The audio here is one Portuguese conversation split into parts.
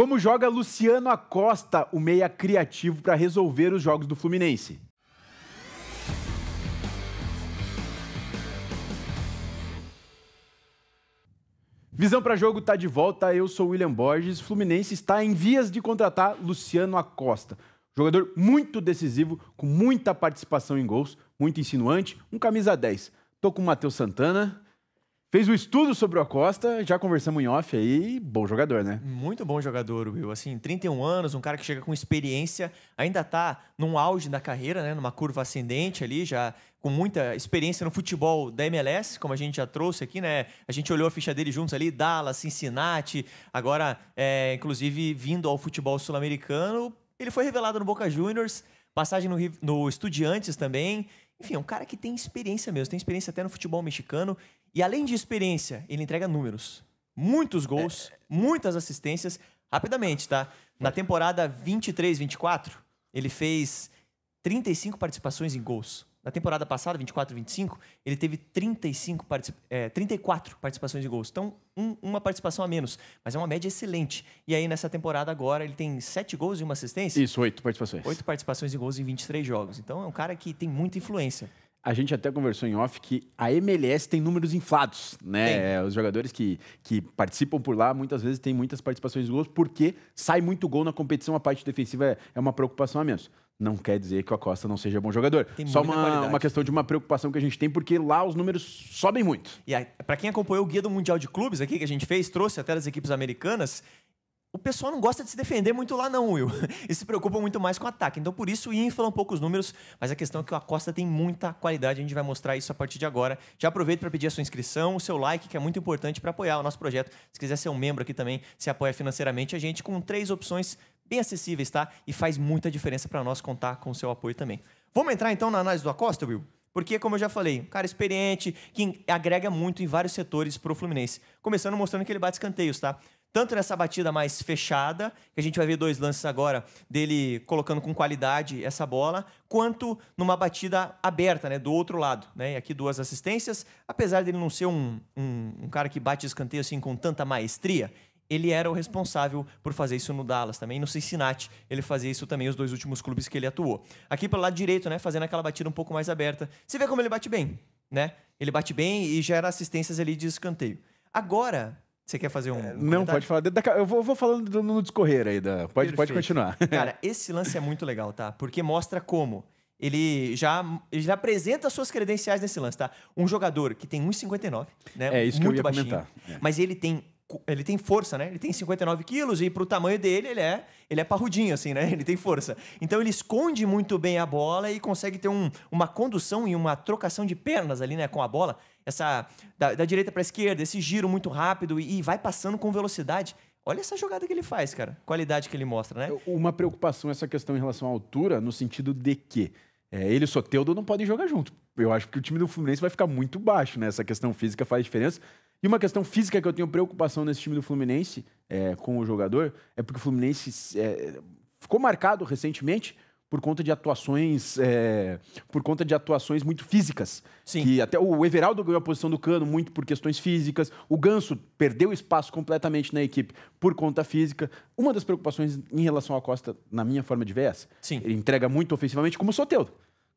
Como joga Luciano Acosta, o meia criativo, para resolver os jogos do Fluminense? Visão para Jogo está de volta, eu sou o William Borges. Fluminense está em vias de contratar Luciano Acosta. Jogador muito decisivo, com muita participação em gols, muito insinuante, um camisa 10. Tô com o Matheus Santana, fez o estudo sobre o Acosta, já conversamos em off aí, bom jogador, né? Muito bom jogador, Will. Assim, 31 anos, um cara que chega com experiência, ainda tá num auge da carreira, né? Numa curva ascendente ali, já com muita experiência no futebol da MLS, como a gente já trouxe aqui, né? A gente olhou a ficha dele juntos ali, Dallas, Cincinnati, agora, inclusive, vindo ao futebol sul-americano. Ele foi revelado no Boca Juniors, passagem no Estudiantes também. Enfim, é um cara que tem experiência mesmo, tem experiência até no futebol mexicano. E além de experiência, ele entrega números. Muitos gols, muitas assistências. Rapidamente, tá? Na temporada 23-24, ele fez 35 participações em gols. Na temporada passada, 24-25, ele teve 34 participações em gols. Então, uma participação a menos. Mas é uma média excelente. E aí, nessa temporada agora, ele tem 7 gols e uma assistência? Isso, 8 participações. 8 participações em gols em 23 jogos. Então, é um cara que tem muita influência. A gente até conversou em off que a MLS tem números inflados, né? Os jogadores que participam por lá, muitas vezes têm muitas participações de gols, porque sai muito gol na competição, a parte defensiva é uma preocupação a menos. Não quer dizer que o Acosta não seja bom jogador. Tem só uma questão de uma preocupação que a gente tem, porque lá os números sobem muito. E para quem acompanhou o Guia do Mundial de Clubes aqui, que a gente fez, trouxe até das equipes americanas, o pessoal não gosta de se defender muito lá não, Will. E se preocupa muito mais com o ataque. Então, por isso, infla um pouco os números. Mas a questão é que o Acosta tem muita qualidade. A gente vai mostrar isso a partir de agora. Já aproveito para pedir a sua inscrição, o seu like, que é muito importante para apoiar o nosso projeto. Se quiser ser um membro aqui também, se apoia financeiramente a gente com 3 opções bem acessíveis, tá? E faz muita diferença para nós contar com o seu apoio também. Vamos entrar, então, na análise do Acosta, Will? Porque, como eu já falei, um cara experiente, que agrega muito em vários setores para o Fluminense. Começando mostrando que ele bate escanteios, tá? Tanto nessa batida mais fechada, que a gente vai ver 2 lances agora dele colocando com qualidade essa bola, quanto numa batida aberta, né, do outro lado, né? E aqui 2 assistências. Apesar dele não ser um cara que bate escanteio assim com tanta maestria, ele era o responsável por fazer isso no Dallas também. No Cincinnati, ele fazia isso também, os 2 últimos clubes que ele atuou. Aqui pelo lado direito, né, fazendo aquela batida um pouco mais aberta. Você vê como ele bate bem, né? Ele bate bem e gera assistências ali de escanteio. Agora, você quer fazer um Não, pode falar. Eu vou falando no discorrer aí. Pode continuar. Cara, esse lance é muito legal, tá? Porque mostra como ele já apresenta as suas credenciais nesse lance, tá? Um jogador que tem 1,59, né? É isso muito que eu ia baixinho, comentar. mas ele tem força, né? Ele tem 59 quilos e pro tamanho dele ele é parrudinho, assim, né? Ele tem força. Então ele esconde muito bem a bola e consegue ter uma condução e uma trocação de pernas ali, né? Com a bola. Da direita para a esquerda, esse giro muito rápido e vai passando com velocidade. Olha essa jogada que ele faz, cara. Qualidade que ele mostra, né? Uma preocupação essa questão em relação à altura, no sentido de que ele e o Soteldo não podem jogar junto. Eu acho que o time do Fluminense vai ficar muito baixo, né? Essa questão física faz diferença. E uma questão física que eu tenho preocupação nesse time do Fluminense com o jogador é porque o Fluminense ficou marcado recentemente por conta de atuações muito físicas. Sim. Que até o Everaldo ganhou a posição do Cano muito por questões físicas. O Ganso perdeu espaço completamente na equipe por conta física. Uma das preocupações em relação ao Costa, na minha forma de ver, é essa. Sim. Ele entrega muito ofensivamente, como o Soteldo,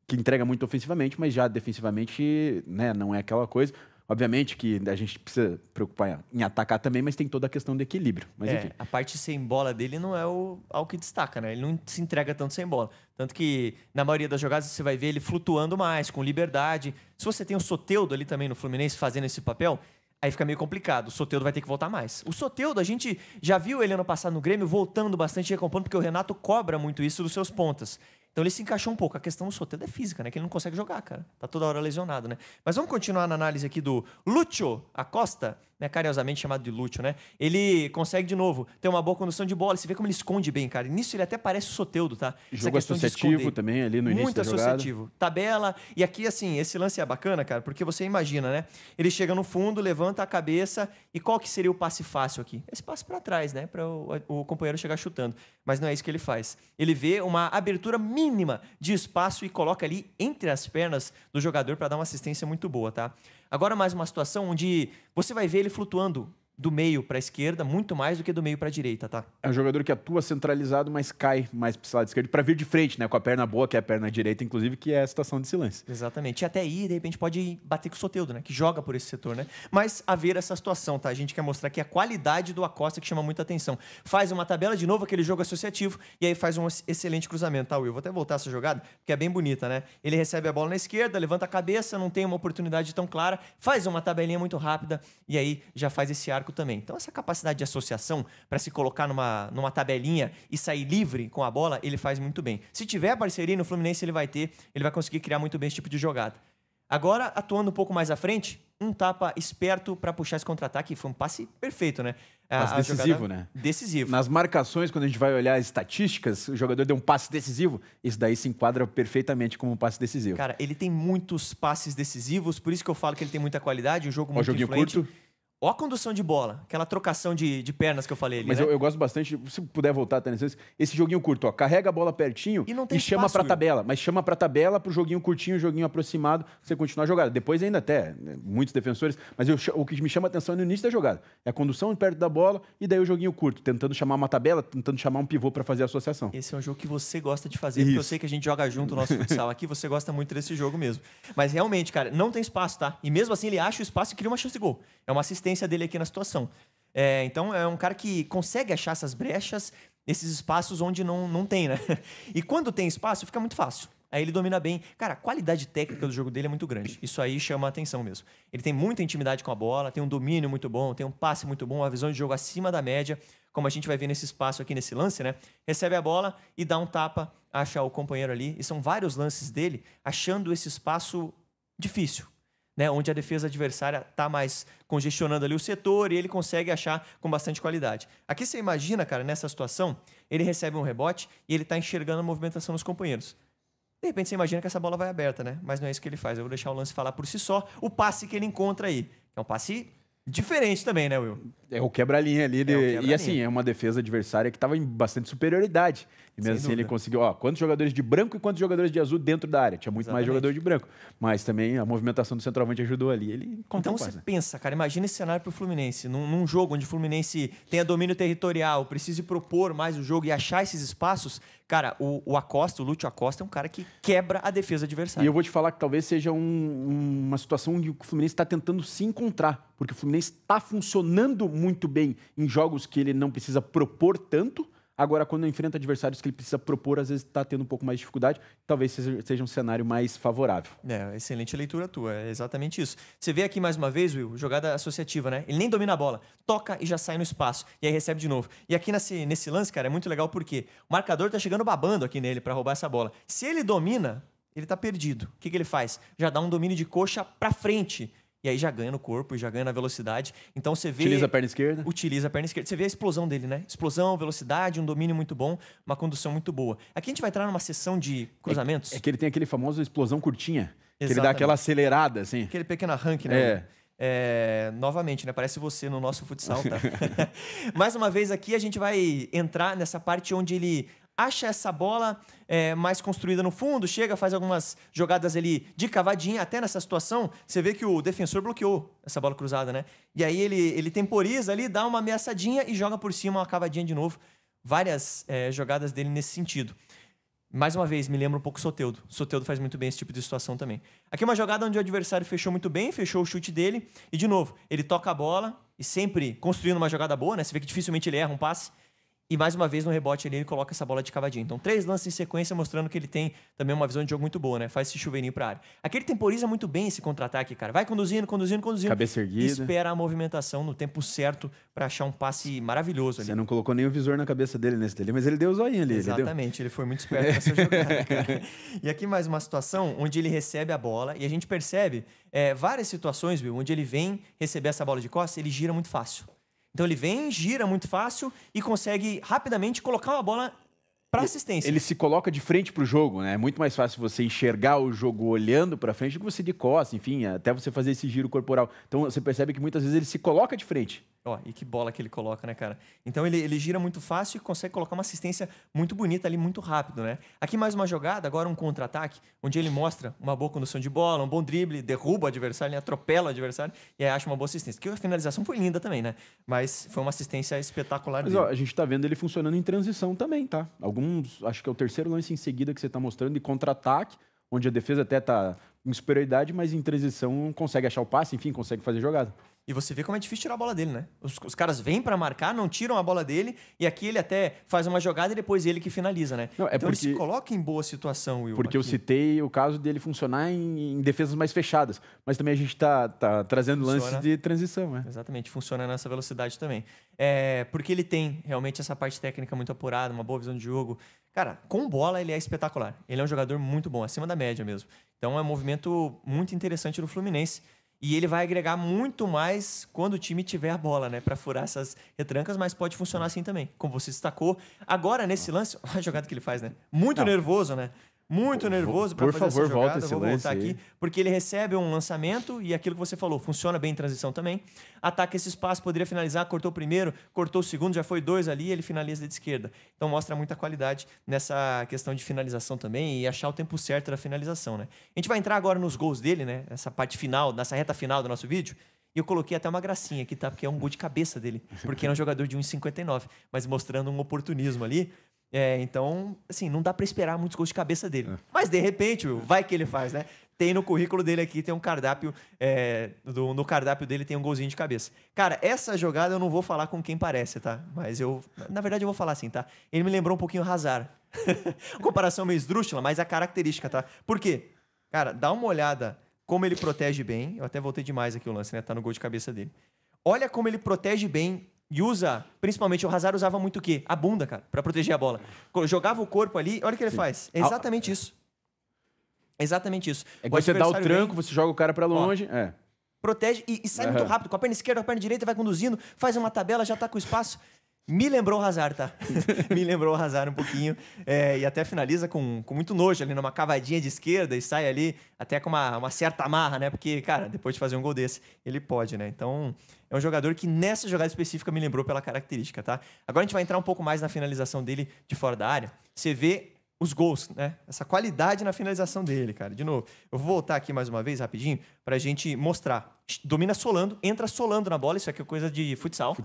que entrega muito ofensivamente, mas já defensivamente, né, não é aquela coisa. Obviamente que a gente precisa preocupar em atacar também, mas tem toda a questão do equilíbrio. Mas, enfim. A parte sem bola dele não é algo que destaca, né? Ele não se entrega tanto sem bola. Tanto que, na maioria das jogadas, você vai ver ele flutuando mais, com liberdade. Se você tem o Soteldo ali também no Fluminense fazendo esse papel, aí fica meio complicado. O Soteldo vai ter que voltar mais. O Soteldo, a gente já viu ele ano passado no Grêmio voltando bastante, recompondo, porque o Renato cobra muito isso dos seus pontas. Então ele se encaixou um pouco. A questão do Soteldo é física, né? Que ele não consegue jogar, cara. Tá toda hora lesionado, né? Mas vamos continuar na análise aqui do Lúcio Acosta, né? Carinhosamente chamado de Lúcio, né? Ele consegue, de novo, ter uma boa condução de bola. Você vê como ele esconde bem, cara. Nisso ele até parece o Soteldo, tá? Jogo associativo também ali no início da jogada. Muito associativo. Tabela. E aqui, assim, esse lance é bacana, cara, porque você imagina, né? Ele chega no fundo, levanta a cabeça e qual que seria o passe fácil aqui? Esse passe para trás, né? Para o companheiro chegar chutando. Mas não é isso que ele faz. Ele vê uma abertura mínima de espaço e coloca ali entre as pernas do jogador para dar uma assistência muito boa, tá? Agora mais uma situação onde você vai ver ele flutuando do meio para a esquerda muito mais do que do meio para a direita, tá? É um jogador que atua centralizado, mas cai mais para o lado esquerdo para vir de frente, né? Com a perna boa, que é a perna direita, inclusive, que é a situação desse lance. Exatamente. E até aí, de repente, pode bater com o Soteldo, né? Que joga por esse setor, né? Mas a ver essa situação, tá? A gente quer mostrar aqui a qualidade do Acosta, que chama muita atenção. Faz uma tabela de novo, aquele jogo associativo, e aí faz um excelente cruzamento, tá, Will? Vou até voltar essa jogada, porque é bem bonita, né? Ele recebe a bola na esquerda, levanta a cabeça, não tem uma oportunidade tão clara, faz uma tabelinha muito rápida, e aí já faz esse arco também. Então, essa capacidade de associação para se colocar numa tabelinha e sair livre com a bola, ele faz muito bem. Se tiver parceria no Fluminense, ele vai conseguir criar muito bem esse tipo de jogada. Agora, atuando um pouco mais à frente, um tapa esperto para puxar esse contra-ataque. Foi um passe perfeito, né? Passe decisivo, né? Decisivo. Nas marcações, quando a gente vai olhar as estatísticas, o jogador deu um passe decisivo, isso daí se enquadra perfeitamente como um passe decisivo. Cara, ele tem muitos passes decisivos, por isso que eu falo que ele tem muita qualidade, um jogo muito joguinho influente. Curto. Ó a condução de bola, aquela trocação de pernas que eu falei ali, Mas né? eu gosto bastante, se puder voltar até esse joguinho curto, ó, carrega a bola pertinho e chama pra tabela. Mas chama pra tabela, pro joguinho curtinho, joguinho aproximado, você continuar a jogada. Depois ainda até, né, muitos defensores, mas o que me chama a atenção é no início da jogada. É a condução perto da bola e daí o joguinho curto, tentando chamar uma tabela, tentando chamar um pivô pra fazer a associação. Esse é um jogo que você gosta de fazer, porque eu sei que a gente joga junto o nosso futsal aqui, você gosta muito desse jogo mesmo. Mas realmente, cara, não tem espaço, tá? E mesmo assim ele acha o espaço e cria uma chance de gol. É uma assistência dele aqui na situação. Então é um cara que consegue achar essas brechas, esses espaços onde não tem, né? E quando tem espaço, fica muito fácil. Aí ele domina bem. Cara, a qualidade técnica do jogo dele é muito grande. Isso aí chama a atenção mesmo. Ele tem muita intimidade com a bola, tem um domínio muito bom, tem um passe muito bom, uma visão de jogo acima da média, como a gente vai ver nesse espaço aqui, nesse lance, né? Recebe a bola e dá um tapa, acha o companheiro ali. E são vários lances dele achando esse espaço difícil, né, onde a defesa adversária está mais congestionando ali o setor e ele consegue achar com bastante qualidade. Aqui você imagina, cara, nessa situação, ele recebe um rebote e ele está enxergando a movimentação dos companheiros. De repente você imagina que essa bola vai aberta, né? Mas não é isso que ele faz. Eu vou deixar o lance falar por si só. O passe que ele encontra aí. É um passe diferente também, né, Will? É o quebra-linha ali. E assim, é uma defesa adversária que estava em bastante superioridade. E mesmo assim ele conseguiu, quantos jogadores de branco e quantos jogadores de azul dentro da área. Tinha muito mais jogador de branco. Mas também a movimentação do centroavante ajudou ali. Ele então você pensa, cara, imagina esse cenário para o Fluminense. Num jogo onde o Fluminense tenha domínio territorial, precise propor mais o jogo e achar esses espaços. Cara, o Acosta, o Lúcio Acosta, é um cara que quebra a defesa adversária. E eu vou te falar que talvez seja uma situação onde o Fluminense está tentando se encontrar. Porque o Fluminense está funcionando muito bem em jogos que ele não precisa propor tanto. Agora, quando enfrenta adversários que ele precisa propor, às vezes está tendo um pouco mais de dificuldade. Talvez seja um cenário mais favorável. Excelente leitura tua. É exatamente isso. Você vê aqui mais uma vez, Will, jogada associativa, né? Ele nem domina a bola. Toca e já sai no espaço. E aí recebe de novo. E aqui nesse lance, cara, é muito legal porque o marcador tá chegando babando aqui nele para roubar essa bola. Se ele domina, ele tá perdido. O que ele faz? Já dá um domínio de coxa para frente. E aí já ganha no corpo, já ganha na velocidade. Então você vê... Utiliza a perna esquerda. Utiliza a perna esquerda. Você vê a explosão dele, né? Explosão, velocidade, um domínio muito bom, uma condução muito boa. Aqui a gente vai entrar numa sessão de cruzamentos. É que ele tem aquele famoso explosão curtinha. Exatamente. Que ele dá aquela acelerada, assim. Aquele pequeno arranque, né? Novamente, né? Parece você no nosso futsal, tá? Mais uma vez aqui a gente vai entrar nessa parte onde ele acha essa bola mais construída no fundo, chega, faz algumas jogadas ali de cavadinha. Até nessa situação, você vê que o defensor bloqueou essa bola cruzada, né? E aí ele temporiza ali, dá uma ameaçadinha e joga por cima uma cavadinha de novo. Várias jogadas dele nesse sentido. Mais uma vez, me lembra um pouco o Soteldo. O Soteldo faz muito bem esse tipo de situação também. Aqui é uma jogada onde o adversário fechou muito bem, fechou o chute dele. E, de novo, ele toca a bola e sempre construindo uma jogada boa, né? Você vê que dificilmente ele erra um passe. E mais uma vez no rebote ali ele coloca essa bola de cavadinha. Então 3 lances em sequência mostrando que ele tem também uma visão de jogo muito boa, né? Faz esse chuveirinho pra área. Aqui ele temporiza muito bem esse contra-ataque, cara. Vai conduzindo. Cabeça erguida. Espera a movimentação no tempo certo pra achar um passe maravilhoso ali. Você não colocou nem o visor na cabeça dele nesse dele, mas ele deu o zoinho ali. Exatamente, ele foi muito esperto nessa jogada, cara. E aqui mais uma situação onde ele recebe a bola e a gente percebe várias situações, Will, onde ele vem receber essa bola de costas, ele gira muito fácil. Então ele vem, gira muito fácil e consegue rapidamente colocar uma bola para assistência. Ele se coloca de frente para o jogo, né? É muito mais fácil você enxergar o jogo olhando para frente do que você de costas, enfim, até você fazer esse giro corporal. Então você percebe que muitas vezes ele se coloca de frente. Ó, e que bola que ele coloca, né, cara? Então ele gira muito fácil e consegue colocar uma assistência muito bonita ali, muito rápido, né? Aqui mais uma jogada, agora um contra-ataque, onde ele mostra uma boa condução de bola, um bom drible, derruba o adversário, ele atropela o adversário e aí acha uma boa assistência. Que a finalização foi linda também, né? Mas foi uma assistência espetacular Mas, dele. ó, a gente tá vendo ele funcionando em transição também, tá? Acho que é o terceiro lance em seguida que você tá mostrando de contra-ataque, onde a defesa até tá em superioridade, mas em transição consegue achar o passe, enfim, consegue fazer jogada. E você vê como é difícil tirar a bola dele, né? Os caras vêm pra marcar, não tiram a bola dele, e aqui ele até faz uma jogada e depois ele que finaliza, né? Não, então ele se coloca em boa situação, Will. Porque eu citei o caso dele funcionar em defesas mais fechadas, mas também a gente tá trazendo lances de transição, né? Exatamente, funciona nessa velocidade também. Porque ele tem realmente essa parte técnica muito apurada, uma boa visão de jogo. Cara, com bola ele é espetacular. Ele é um jogador muito bom, acima da média mesmo. Então é um movimento muito interessante no Fluminense. E ele vai agregar muito mais quando o time tiver a bola, né? Pra furar essas retrancas, mas pode funcionar assim também, como você destacou. Agora, nesse lance, olha a jogada que ele faz, né? Muito nervoso, né? Muito nervoso para fazer essa jogada. Vou voltar aqui, porque ele recebe um lançamento e aquilo que você falou, funciona bem em transição também. Ataca esse espaço, poderia finalizar, cortou o primeiro, cortou o segundo, já foi 2 ali, ele finaliza de esquerda. Então mostra muita qualidade nessa questão de finalização também e achar o tempo certo da finalização, né? A gente vai entrar agora nos gols dele, né? Essa parte final, nessa reta final do nosso vídeo. E eu coloquei até uma gracinha aqui, tá? Porque é um gol de cabeça dele, porque ele é um jogador de 1,59, mas mostrando um oportunismo ali. Então, assim, não dá pra esperar muitos gols de cabeça dele. Mas, de repente, vai que ele faz, né? Tem no currículo dele aqui, tem um cardápio, no cardápio dele tem um golzinho de cabeça. Cara, essa jogada eu não vou falar com quem parece, tá? Mas na verdade eu vou falar assim, tá? Ele me lembrou um pouquinho o Hazard. Comparação meio esdrúxula, mas a característica, tá? Por quê? Cara, dá uma olhada como ele protege bem. Eu até voltei demais aqui o lance, né? Tá no gol de cabeça dele. Olha como ele protege bem. E usa, principalmente o Hazard usava muito o quê? A bunda, cara, pra proteger a bola. Jogava o corpo ali, olha o que ele faz. É exatamente isso. Exatamente isso. É que você dá o tranco, você joga o cara pra longe. Protege e sai muito rápido, com a perna esquerda, com a perna direita, vai conduzindo, faz uma tabela, já tá com espaço. Me lembrou o Hazard, tá? Me lembrou o Hazard um pouquinho. E até finaliza com muito nojo ali, numa cavadinha de esquerda e sai ali até com uma certa amarra, né? Porque, cara, depois de fazer um gol desse, ele pode, né? Então, é um jogador que nessa jogada específica me lembrou pela característica, tá? Agora a gente vai entrar um pouco mais na finalização dele de fora da área. Você vê os gols, né? Essa qualidade na finalização dele, cara. De novo, eu vou voltar aqui mais uma vez, rapidinho, pra gente mostrar. Domina solando, entra solando na bola, isso aqui é coisa de futsal.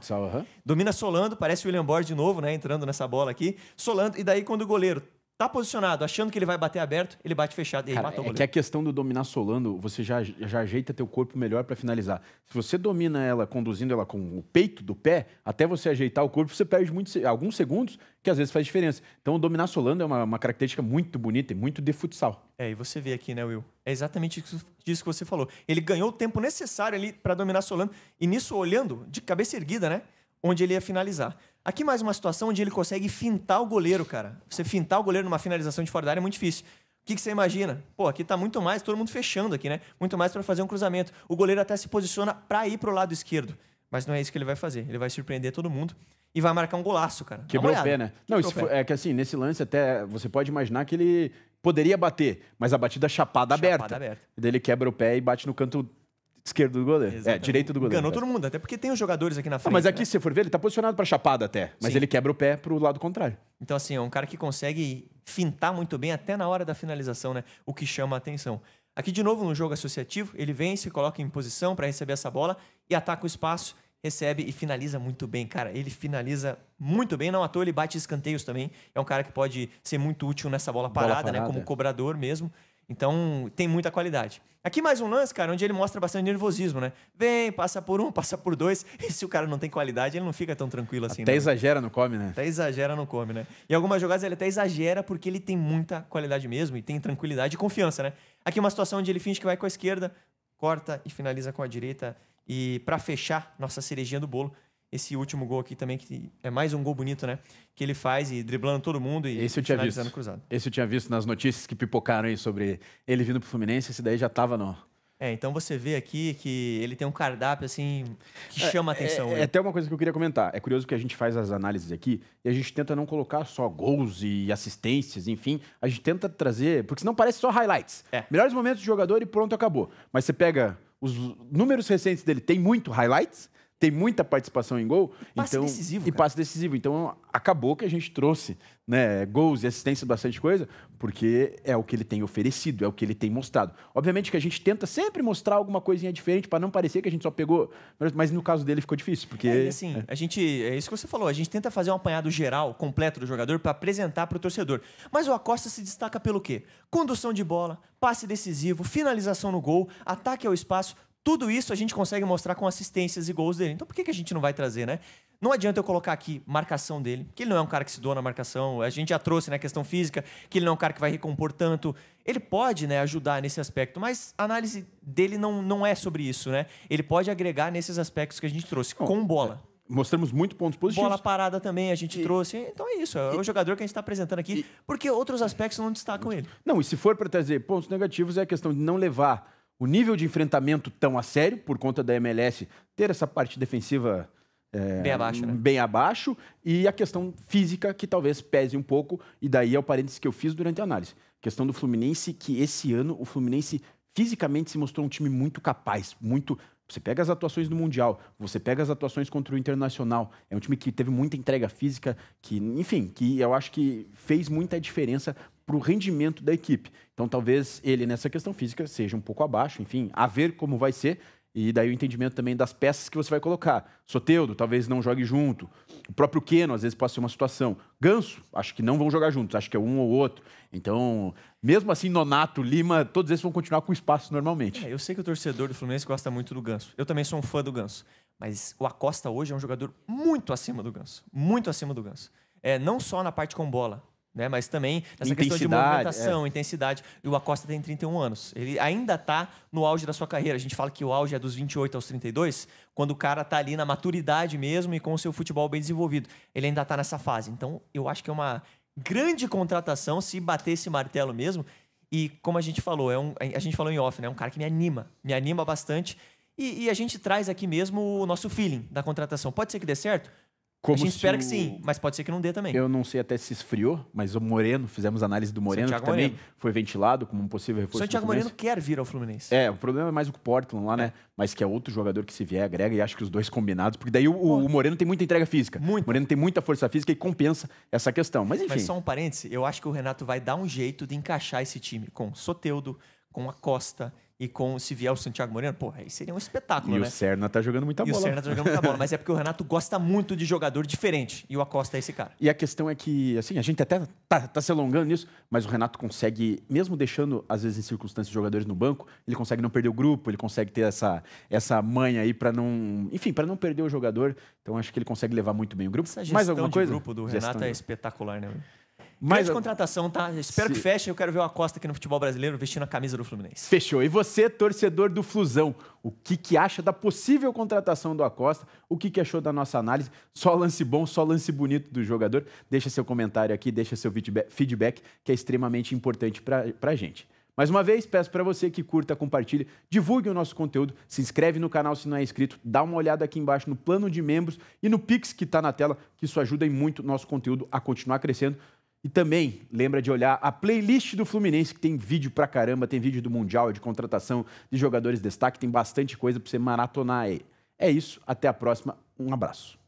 Domina solando, parece o William Borges de novo, né? Entrando nessa bola aqui, solando, e daí quando o goleiro tá posicionado, achando que ele vai bater aberto, ele bate fechado e aí mata o goleiro. É que a questão do dominar solando, você já ajeita teu corpo melhor para finalizar. Se você domina ela, conduzindo ela com o peito do pé, até você ajeitar o corpo, você perde alguns segundos, que às vezes faz diferença. Então, dominar solando é uma característica muito bonita e muito de futsal. E você vê aqui, né, Will? É exatamente isso que você falou. Ele ganhou o tempo necessário ali para dominar solando, e nisso olhando, de cabeça erguida, né? Onde ele ia finalizar. Aqui mais uma situação onde ele consegue fintar o goleiro, cara. Você fintar o goleiro numa finalização de fora da área é muito difícil. O que você imagina? Pô, aqui tá muito mais, todo mundo fechando aqui, né? Muito mais para fazer um cruzamento. O goleiro até se posiciona para ir pro lado esquerdo. Mas não é isso que ele vai fazer. Ele vai surpreender todo mundo e vai marcar um golaço, cara. Quebrou o pé, né? Não, é que assim, nesse lance até você pode imaginar que ele poderia bater, mas a batida chapada aberta. Daí ele quebra o pé e bate no canto esquerdo do goleiro. Direito do goleiro. Enganou todo mundo, até porque tem os jogadores aqui na frente. Mas aqui, se você for ver, ele tá posicionado pra chapada até. Mas ele quebra o pé pro lado contrário. Então, assim, é um cara que consegue fintar muito bem até na hora da finalização, né? O que chama a atenção. Aqui, de novo, no jogo associativo, ele vem, se coloca em posição para receber essa bola e ataca o espaço, recebe e finaliza muito bem, cara. Ele finaliza muito bem, não à toa ele bate escanteios também. É um cara que pode ser muito útil nessa bola parada, né? Como cobrador mesmo. Então, tem muita qualidade. Aqui mais um lance, cara, onde ele mostra bastante nervosismo, né? Vem, passa por um, passa por dois. E se o cara não tem qualidade, ele não fica tão tranquilo assim. Até exagera no come, né? Até exagera no come, né? Em algumas jogadas ele até exagera porque ele tem muita qualidade mesmo e tem tranquilidade e confiança, né? Aqui uma situação onde ele finge que vai com a esquerda, corta e finaliza com a direita. E para fechar nossa cerejinha do bolo, esse último gol aqui também, que é mais um gol bonito, né? Que ele faz e driblando todo mundo e finalizando cruzado. Esse eu tinha visto nas notícias que pipocaram aí sobre ele vindo pro Fluminense, esse daí já tava no... Então você vê aqui que ele tem um cardápio, assim, que chama a atenção. É até uma coisa que eu queria comentar. É curioso que a gente faz as análises aqui e a gente tenta não colocar só gols e assistências, enfim. A gente tenta trazer... Porque senão parece só highlights. Melhores momentos do jogador e pronto, acabou. Mas você pega os números recentes dele, tem muito highlights... tem muita participação em gol. Passe decisivo, e cara. passe decisivo. Então, acabou que a gente trouxe, né, gols e assistências, bastante coisa, porque é o que ele tem oferecido, é o que ele tem mostrado. Obviamente que a gente tenta sempre mostrar alguma coisinha diferente para não parecer que a gente só pegou... Mas no caso dele ficou difícil, porque... É isso que você falou, a gente tenta fazer um apanhado geral, completo do jogador para apresentar para o torcedor. Mas o Acosta se destaca pelo quê? Condução de bola, passe decisivo, finalização no gol, ataque ao espaço. Tudo isso a gente consegue mostrar com assistências e gols dele. Então por que a gente não vai trazer, né? Não adianta eu colocar aqui marcação dele, que ele não é um cara que se doa na marcação. A gente já trouxe, né, a questão física, que ele não é um cara que vai recompor tanto. Ele pode, né, ajudar nesse aspecto, mas a análise dele não é sobre isso, né? Ele pode agregar nesses aspectos que a gente trouxe, com bola. Mostramos muito pontos positivos. Bola parada também a gente trouxe. Então é isso, é o jogador que a gente está apresentando aqui, porque outros aspectos não destacam ele. Não, e se for para trazer pontos negativos, é a questão de não levar o nível de enfrentamento tão a sério, por conta da MLS ter essa parte defensiva bem abaixo, né? Bem abaixo, e a questão física, que talvez pese um pouco, e daí é o parênteses que eu fiz durante a análise. A questão do Fluminense, que esse ano o Fluminense fisicamente se mostrou um time muito capaz, muito... Você pega as atuações do Mundial, você pega as atuações contra o Internacional, é um time que teve muita entrega física, que, enfim, que eu acho que fez muita diferença para o rendimento da equipe. Então, talvez ele, nessa questão física, seja um pouco abaixo, enfim, a ver como vai ser, e daí o entendimento também das peças que você vai colocar. Soteldo, talvez não jogue junto. O próprio Keno, às vezes, pode ser uma situação. Ganso, acho que não vão jogar juntos, acho que é um ou outro. Então, mesmo assim, Nonato, Lima, todos esses vão continuar com espaço normalmente. Eu sei que o torcedor do Fluminense gosta muito do Ganso. Eu também sou um fã do Ganso. Mas o Acosta hoje é um jogador muito acima do Ganso. Muito acima do Ganso. Não só na parte com bola, né, mas também nessa questão de movimentação, intensidade. E o Acosta tem 31 anos. Ele ainda está no auge da sua carreira. A gente fala que o auge é dos 28 aos 32, quando o cara está ali na maturidade mesmo e com o seu futebol bem desenvolvido. Ele ainda está nessa fase. Então, eu acho que é uma grande contratação se bater esse martelo mesmo. E como a gente falou, a gente falou em off, né? É um cara que me anima bastante. E a gente traz aqui mesmo o nosso feeling da contratação. Pode ser que dê certo? Como a gente espera que sim, mas pode ser que não dê também. Eu não sei até se esfriou, mas o Moreno, fizemos análise do Moreno, Santiago que também Moreno foi ventilado como um possível reforço. Santiago Moreno quer vir ao Fluminense. O problema é mais o Portland lá, né? Mas que é outro jogador que se vier, agrega, e acho que os dois combinados, porque daí o Moreno tem muita entrega física. O Moreno tem muita força física e compensa essa questão. Mas enfim. Mas só um parêntese, eu acho que o Renato vai dar um jeito de encaixar esse time com Soteldo, com Acosta e se vier o Santiago Moreno, aí seria um espetáculo, né? E o Serna tá jogando muita bola. E o Serna tá jogando muita bola, mas é porque o Renato gosta muito de jogador diferente, e o Acosta é esse cara. E a questão é que, assim, a gente até tá se alongando nisso, mas o Renato consegue, mesmo deixando, às vezes, em circunstâncias, jogadores no banco, ele consegue não perder o grupo, ele consegue ter essa manha aí para não... Enfim, para não perder o jogador. Então, acho que ele consegue levar muito bem o grupo. Essa gestão mais alguma coisa? de grupo do Renato é espetacular, né? Grande contratação, tá? Espero que feche. Eu quero ver o Acosta aqui no futebol brasileiro vestindo a camisa do Fluminense. Fechou. E você, torcedor do Flusão, o que acha da possível contratação do Acosta? O que achou da nossa análise? Só lance bom, só lance bonito do jogador? Deixa seu comentário aqui, deixa seu feedback, que é extremamente importante pra gente. Mais uma vez, peço para você que curta, compartilhe, divulgue o nosso conteúdo, se inscreve no canal se não é inscrito, dá uma olhada aqui embaixo no plano de membros e no Pix que está na tela, que isso ajuda muito o nosso conteúdo a continuar crescendo. E também lembra de olhar a playlist do Fluminense, que tem vídeo pra caramba, tem vídeo do Mundial, de contratação de jogadores de destaque, tem bastante coisa pra você maratonar aí. É isso, até a próxima, um abraço.